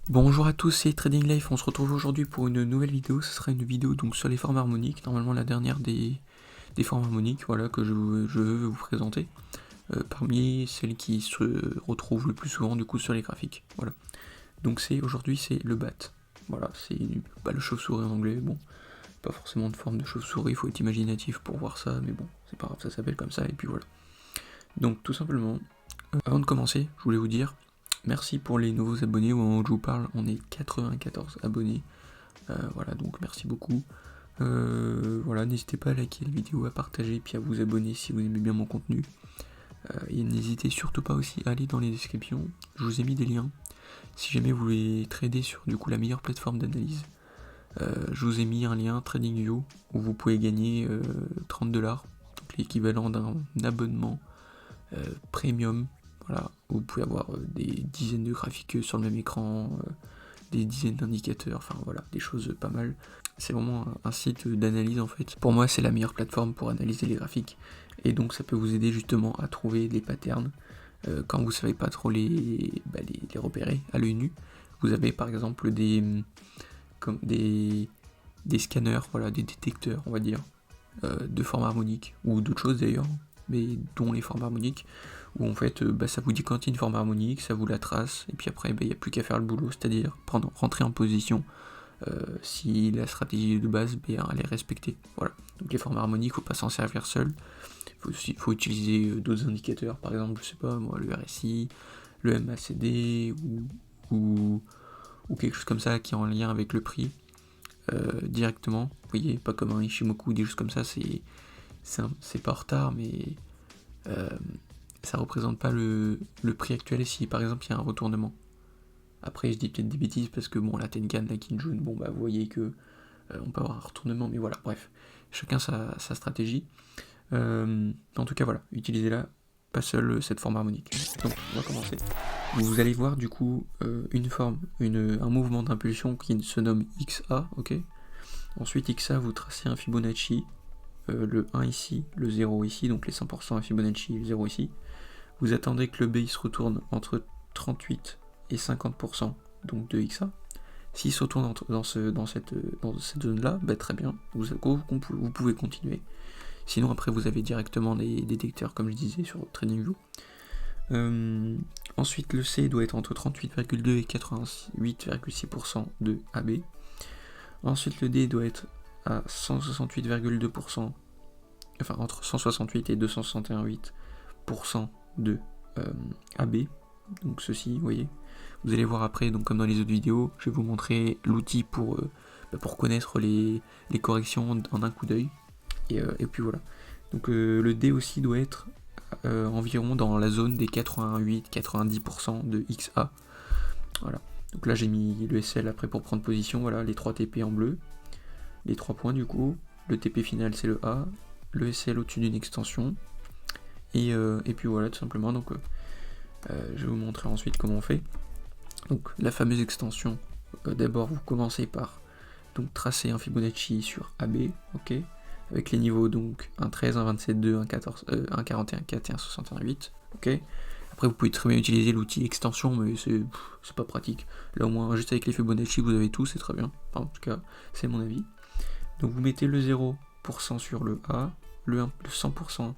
Bonjour à tous, c'est Trading Life, on se retrouve aujourd'hui pour une nouvelle vidéo. Ce sera une vidéo donc sur les formes harmoniques, normalement la dernière des formes harmoniques, voilà, que je veux vous présenter, parmi celles qui se retrouvent le plus souvent du coup sur les graphiques, voilà. Donc aujourd'hui c'est le bat, voilà, c'est le chauve-souris en anglais, bon, pas forcément de forme de chauve-souris, il faut être imaginatif pour voir ça, mais bon, c'est pas grave, ça s'appelle comme ça, et puis voilà. Donc tout simplement, avant de commencer, je voulais vous dire, merci pour les nouveaux abonnés. Au moment où je vous parle, on est 94 abonnés. Voilà, donc merci beaucoup. Voilà, n'hésitez pas à liker la vidéo, à partager, puis à vous abonner si vous aimez bien mon contenu. Et n'hésitez surtout pas aussi à aller dans les descriptions. Je vous ai mis des liens. Si jamais vous voulez trader sur du coup la meilleure plateforme d'analyse, je vous ai mis un lien TradingView où vous pouvez gagner 30$, donc l'équivalent d'un abonnement premium. Voilà, vous pouvez avoir des dizaines de graphiques sur le même écran, des dizaines d'indicateurs, enfin voilà, des choses pas mal. C'est vraiment un site d'analyse en fait. Pour moi, c'est la meilleure plateforme pour analyser les graphiques. Et donc ça peut vous aider justement à trouver des patterns quand vous savez pas trop les repérer à l'œil nu. Vous avez par exemple des scanners, voilà, des détecteurs, on va dire, de forme harmonique, ou d'autres choses d'ailleurs, mais dont les formes harmoniques, où en fait ça vous dit quand il y a une forme harmonique, ça vous la trace, et puis après il n'y a plus qu'à faire le boulot, c'est-à-dire rentrer en position si la stratégie de base elle est respectée. Voilà. Donc les formes harmoniques, faut pas s'en servir seul, faut utiliser d'autres indicateurs, par exemple, je sais pas moi, le RSI, le MACD, ou quelque chose comme ça qui est en lien avec le prix directement. Vous voyez, pas comme un Ishimoku, des choses comme ça, c'est pas en retard, mais ça représente pas le prix actuel si par exemple il y a un retournement. Après, je dis peut-être des bêtises parce que bon, la Tenkan, la Kinjun, bon bah vous voyez que on peut avoir un retournement, mais voilà, bref, chacun sa stratégie. En tout cas, voilà, utilisez-la, pas seule cette forme harmonique. Donc, on va commencer. Vous allez voir du coup un mouvement d'impulsion qui se nomme XA, ok. Ensuite, XA, vous tracez un Fibonacci, le 1 ici, le 0 ici, donc les 100% à Fibonacci et le 0 ici. Vous attendez que le B il se retourne entre 38 et 50%, donc de XA. S'il se retourne dans cette zone-là, bah, très bien, vous pouvez continuer. Sinon, après, vous avez directement des détecteurs, comme je disais, sur TradingView. Ensuite, le C doit être entre 38,2 et 88,6% de AB. Ensuite, le D doit être à 168,2%, enfin entre 168 et 261,8% de AB. Donc ceci, vous voyez. Vous allez voir après, donc comme dans les autres vidéos, je vais vous montrer l'outil pour connaître les corrections en un coup d'œil. Et puis voilà. Donc le D aussi doit être environ dans la zone des 88-90% de XA. Voilà. Donc là j'ai mis le SL après pour prendre position, voilà, les 3 TP en bleu, les 3 points du coup, le TP final c'est le A, le SL au-dessus d'une extension, et puis voilà tout simplement. Donc je vais vous montrer ensuite comment on fait. Donc la fameuse extension, d'abord vous commencez par donc tracer un Fibonacci sur AB, ok, avec les niveaux donc 1,13, 1,27,2, 1,41,4 et 1,61,8, ok. Après vous pouvez très bien utiliser l'outil extension, mais c'est pas pratique. Là au moins juste avec les Fibonacci vous avez tout, c'est très bien. Enfin, en tout cas c'est mon avis. Donc vous mettez le 0% sur le A, le 100%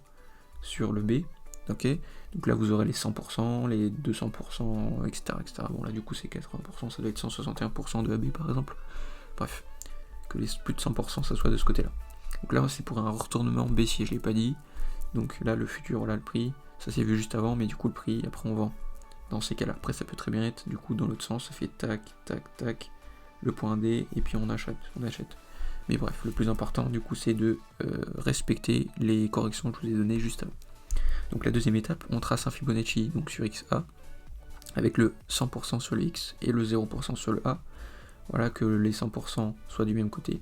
sur le B, ok. Donc là vous aurez les 100%, les 200%, etc., etc. Bon là du coup c'est 80%, ça doit être 161% de AB par exemple. Bref, que les plus de 100% ça soit de ce côté-là. Donc là c'est pour un retournement baissier, je l'ai pas dit. Donc là le futur, voilà le prix, ça s'est vu juste avant, mais du coup le prix, après on vend. Dans ces cas-là, après ça peut très bien être du coup dans l'autre sens, ça fait tac, tac, tac, le point D, et puis on achète. Mais bref, le plus important du coup c'est de respecter les corrections que je vous ai données juste avant. Donc la deuxième étape, on trace un Fibonacci donc sur XA, avec le 100% sur le X et le 0% sur le A. Voilà, que les 100% soient du même côté.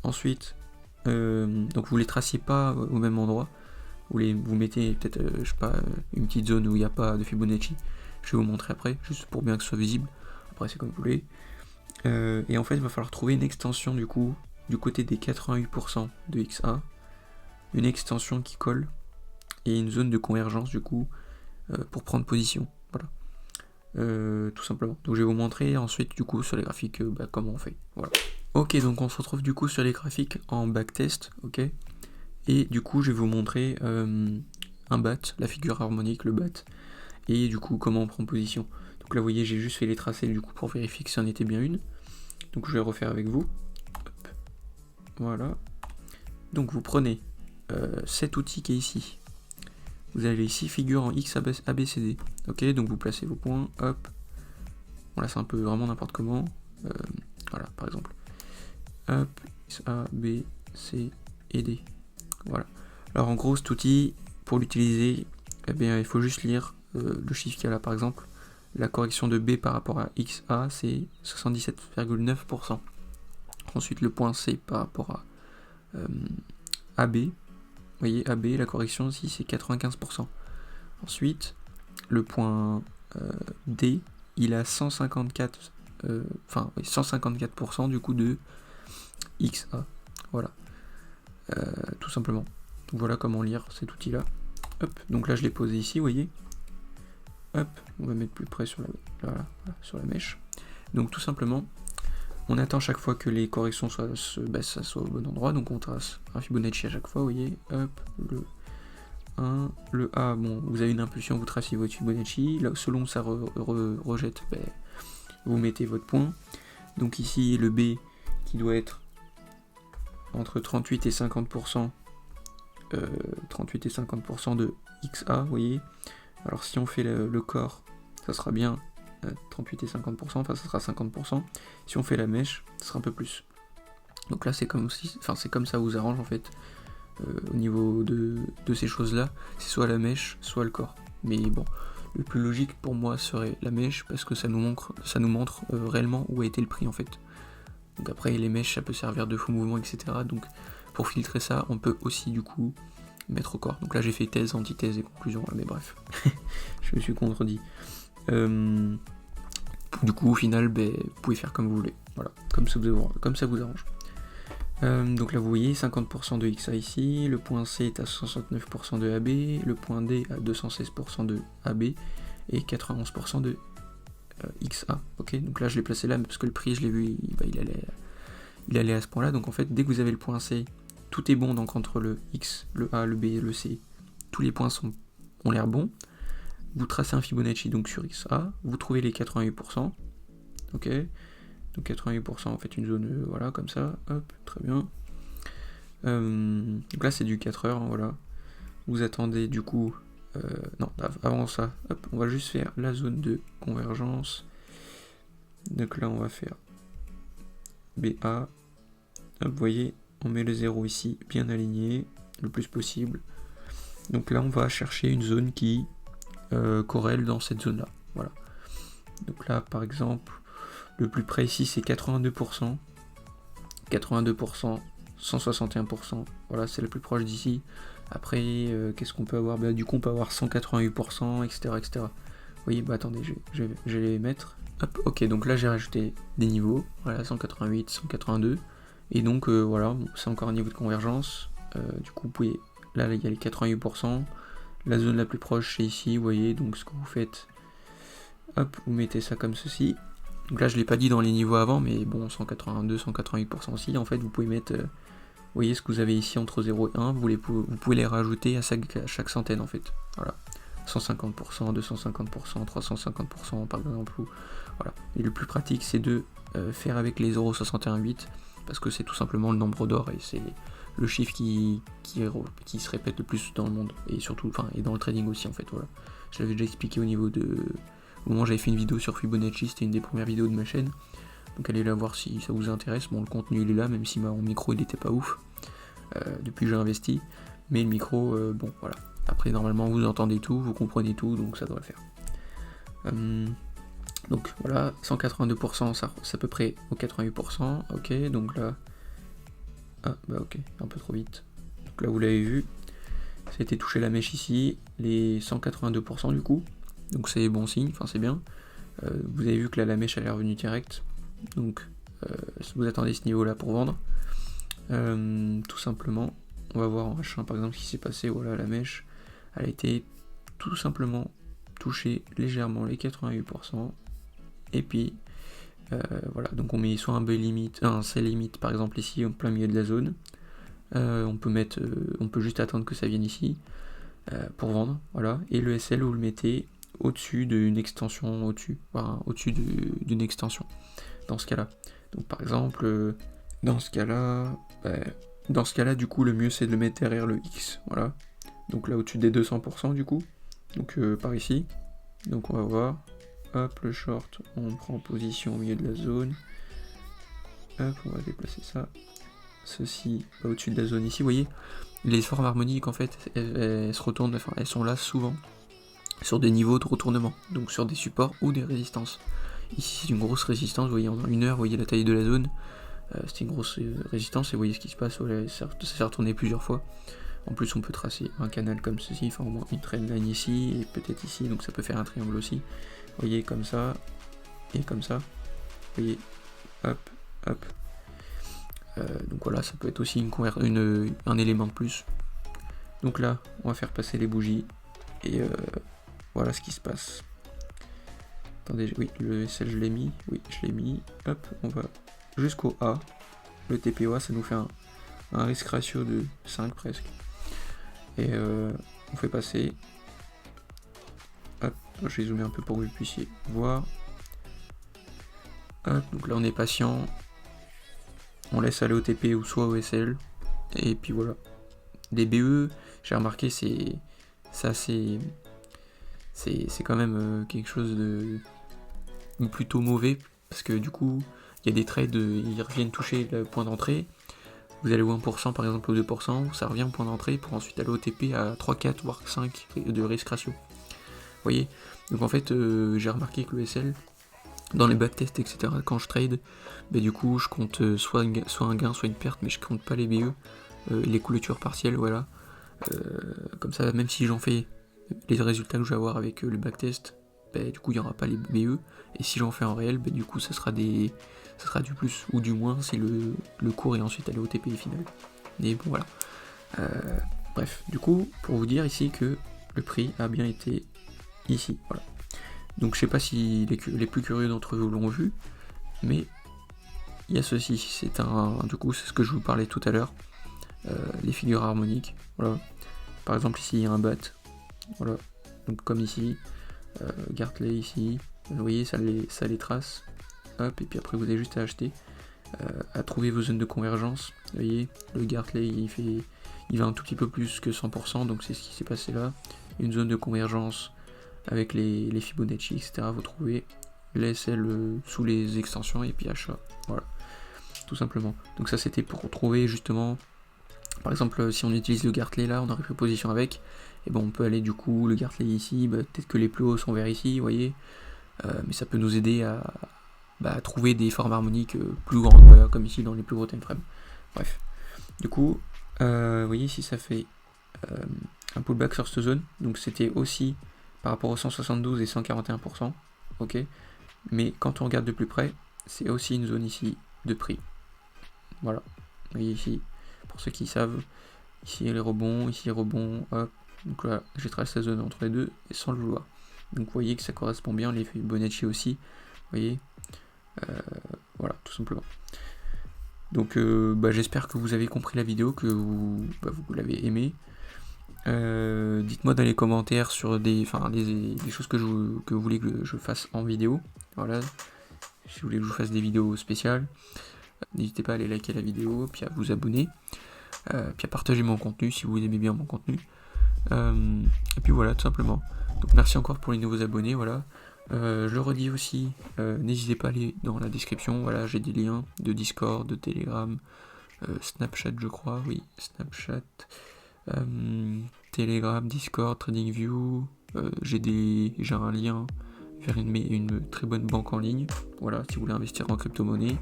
Ensuite, donc vous les traciez pas au même endroit, vous mettez peut-être, je sais pas, une petite zone où il n'y a pas de Fibonacci. Je vais vous montrer après, juste pour bien que ce soit visible. Après c'est comme vous voulez. Et en fait il va falloir trouver une extension du coup, du côté des 88% de XA, une extension qui colle, et une zone de convergence du coup, pour prendre position. Voilà. tout simplement. Donc je vais vous montrer ensuite du coup sur les graphiques comment on fait. Voilà. Ok, donc on se retrouve du coup sur les graphiques en backtest, ok. Et du coup je vais vous montrer un bat, la figure harmonique, le bat, et du coup comment on prend position. Donc là vous voyez j'ai juste fait les tracés du coup pour vérifier que c'en était bien une. Donc je vais refaire avec vous. Hop. Voilà. Donc vous prenez cet outil qui est ici. Vous allez ici, figure en X, A, B, C, D. Ok, donc vous placez vos points, hop. Bon là c'est un peu vraiment n'importe comment. Voilà, par exemple. Hop, X, A, B, C et D. Voilà. Alors en gros cet outil, pour l'utiliser, eh bien il faut juste lire le chiffre qu'il y a là par exemple. La correction de B par rapport à XA c'est 77,9%. Ensuite le point C par rapport à AB. Vous voyez, AB, la correction ici, c'est 95%. Ensuite, le point D, il a 154, 154% du coup de XA. Voilà. Tout simplement. Donc voilà comment lire cet outil-là. Hop, donc là je l'ai posé ici, vous voyez. Hop, on va mettre plus près sur voilà, sur la mèche. Donc tout simplement, on attend chaque fois que les corrections soient au bon endroit, donc on trace un Fibonacci à chaque fois, vous voyez, hop, le 1, le A, bon, vous avez une impulsion, vous tracez votre Fibonacci, là, selon ça rejette, vous mettez votre point, donc ici le B qui doit être entre 38 et 50%, 38 et 50% de XA, vous voyez, alors si on fait le corps, ça sera bien 38 et 50%, enfin ça sera 50%. Si on fait la mèche, ça sera un peu plus. Donc là c'est comme ça vous arrange en fait au niveau de ces choses-là. C'est soit la mèche, soit le corps. Mais bon, le plus logique pour moi serait la mèche parce que ça nous montre réellement où a été le prix en fait. Donc après les mèches ça peut servir de faux mouvement, etc. Donc pour filtrer ça, on peut aussi du coup mettre au corps. Donc là j'ai fait thèse, antithèse et conclusion, mais bref, je me suis contredit. Du coup, au final, vous pouvez faire comme vous voulez. Voilà, comme ça vous arrange. Donc là, vous voyez, 50% de XA ici, le point C est à 69% de AB, le point D à 216% de AB et 91% de XA. Ok, donc là, je l'ai placé là parce que le prix, je l'ai vu, il allait à ce point-là. Donc en fait, dès que vous avez le point C, tout est bon. Donc entre le X, le A, le B et le C, tous les points ont l'air bons. Vous tracez un Fibonacci donc sur XA, vous trouvez les 88%, ok, donc 88% en fait une zone, voilà, comme ça, hop, très bien. Donc là c'est du 4 heures, hein, voilà. Vous attendez du coup, non, avant ça, hop, on va juste faire la zone de convergence. Donc là on va faire BA, hop, vous voyez, on met le 0 ici, bien aligné, le plus possible. Donc là on va chercher une zone qui corrèle dans cette zone là, voilà. Donc là par exemple le plus près ici c'est 82%, 161%, voilà c'est le plus proche d'ici. Après qu'est-ce qu'on peut avoir, du coup on peut avoir 188%, etc. etc. Vous voyez, attendez, je vais les mettre. Hop, ok, donc là j'ai rajouté des niveaux, voilà 188, 182, et donc voilà, c'est encore un niveau de convergence. Du coup vous pouvez, là il y a les 88%. La zone la plus proche c'est ici, vous voyez, donc ce que vous faites, hop, vous mettez ça comme ceci. Donc là je l'ai pas dit dans les niveaux avant, mais bon, 182, 188% aussi, en fait vous pouvez mettre, vous voyez ce que vous avez ici entre 0 et 1, vous pouvez les rajouter à chaque centaine en fait, voilà. 150%, 250%, 350% par exemple, voilà. Et le plus pratique c'est de faire avec les 0,618, parce que c'est tout simplement le nombre d'or et c'est le chiffre qui se répète le plus dans le monde, et surtout, et dans le trading aussi en fait, voilà. Je l'avais déjà expliqué au moment où j'avais fait une vidéo sur Fibonacci, c'était une des premières vidéos de ma chaîne, donc allez la voir si ça vous intéresse. Bon, le contenu il est là, même si mon micro il était pas ouf, depuis que j'ai investi, mais le micro, bon voilà. Après normalement vous entendez tout, vous comprenez tout, donc ça devrait faire. Donc voilà, 182%, ça c'est à peu près au 88%, ok, donc là, ok, un peu trop vite. Donc là vous l'avez vu, ça a été touché la mèche ici, les 182% du coup, donc c'est bon signe, enfin c'est bien. Vous avez vu que là la mèche elle est revenue direct, donc vous attendez ce niveau là pour vendre. Tout simplement, on va voir en H1 par exemple ce qui s'est passé. Voilà, la mèche elle a été tout simplement toucher légèrement les 88%. Et puis voilà, donc on met soit un buy limit, un sell limit par exemple ici en plein milieu de la zone. On peut juste attendre que ça vienne ici pour vendre, voilà. Et le SL vous le mettez au-dessus d'une extension, au-dessus d'une extension. Dans ce cas-là. Donc par exemple, dans ce cas-là, du coup, le mieux c'est de le mettre derrière le X, voilà. Donc là au-dessus des 200% du coup. Donc par ici. Donc on va voir. Hop, le short, on prend position au milieu de la zone. Hop, on va déplacer ça. Ceci au-dessus de la zone ici, vous voyez, les formes harmoniques en fait, elles se retournent, enfin elles sont là souvent sur des niveaux de retournement, donc sur des supports ou des résistances. Ici c'est une grosse résistance, vous voyez en 1 heure, vous voyez la taille de la zone, c'était une grosse résistance et vous voyez ce qui se passe, voilà, ça s'est retourné plusieurs fois. En plus on peut tracer un canal comme ceci, enfin au moins une trendline ici et peut-être ici, donc ça peut faire un triangle aussi. Vous voyez comme ça et comme ça. Vous voyez, hop, hop. Donc voilà, ça peut être aussi un élément de plus. Donc là, on va faire passer les bougies et voilà ce qui se passe. Attendez, oui, le SL je l'ai mis, oui, je l'ai mis. Hop, on va jusqu'au A. Le TPOA, ça nous fait un risk ratio de 5 presque. Et on fait passer. Hop, je vais zoomer un peu pour que vous puissiez voir. Hop, donc là on est patient. On laisse aller au TP ou soit au SL. Et puis voilà. Les BE, j'ai remarqué, c'est quand même quelque chose de plutôt mauvais. Parce que du coup, il y a des trades, ils reviennent toucher le point d'entrée. Vous allez au 1% par exemple au 2%, ça revient au point d'entrée pour ensuite aller au TP à 3, 4, voire 5 de risk ratio. Vous voyez. Donc en fait, j'ai remarqué que le SL, dans les backtests, etc., quand je trade, bah, du coup, je compte soit un gain, soit une perte, mais je compte pas les BE, les clôtures partielles, voilà. Comme ça, même si j'en fais les résultats que je vais avoir avec le backtest, bah, du coup, il n'y aura pas les BE, et si j'en fais en réel, bah, du coup, ça sera du plus, ou du moins si le cours est ensuite allé au TPI final. Et bon, voilà. Bref, du coup, pour vous dire ici que le prix a bien été ici, voilà. Donc je sais pas si les plus curieux d'entre vous l'ont vu, mais il y a ceci, du coup c'est ce que je vous parlais tout à l'heure, les figures harmoniques, voilà. Par exemple ici il y a un bat, voilà, donc comme ici, Gartley ici, vous voyez ça les trace, hop, et puis après vous avez juste à acheter, à trouver vos zones de convergence, vous voyez, le Gartley il va un tout petit peu plus que 100%, donc c'est ce qui s'est passé là, une zone de convergence, avec les Fibonacci, etc. Vous trouvez les SL sous les extensions et puis achat. Voilà, tout simplement. Donc ça c'était pour trouver justement, par exemple si on utilise le Gartley là, on aurait fait position avec, et bon on peut aller du coup le Gartley ici, peut-être que les plus hauts sont vers ici, vous voyez, mais ça peut nous aider à trouver des formes harmoniques plus grandes, voilà, comme ici dans les plus gros time frames. Bref, du coup, vous voyez ici ça fait un pullback sur cette zone, donc c'était aussi par rapport aux 172 et 141%, ok, mais quand on regarde de plus près, c'est aussi une zone ici de prix. Voilà, vous voyez ici, pour ceux qui savent, ici les rebonds, ici les rebonds, hop, donc là j'ai tracé la zone entre les deux et sans le vouloir. Donc vous voyez que ça correspond bien, les Fibonacci aussi, vous voyez, voilà, tout simplement. Donc j'espère que vous avez compris la vidéo, que vous l'avez aimé. Dites-moi dans les commentaires sur des choses que vous voulez que je fasse en vidéo. Voilà, si vous voulez que je vous fasse des vidéos spéciales, n'hésitez pas à aller liker la vidéo, puis à vous abonner, puis à partager mon contenu si vous aimez bien mon contenu. Et puis voilà, tout simplement. Donc merci encore pour les nouveaux abonnés, voilà. Je le redis aussi, n'hésitez pas à aller dans la description, voilà, j'ai des liens de Discord, de Telegram, Snapchat je crois, oui, Snapchat, Telegram, Discord, TradingView, j'ai un lien vers une très bonne banque en ligne, voilà, si vous voulez investir en crypto-monnaie,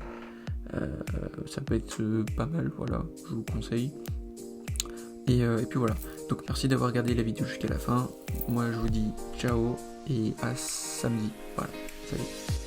ça peut être pas mal, voilà, je vous conseille. Et puis voilà, donc merci d'avoir regardé la vidéo jusqu'à la fin, moi je vous dis ciao et à samedi, voilà, salut.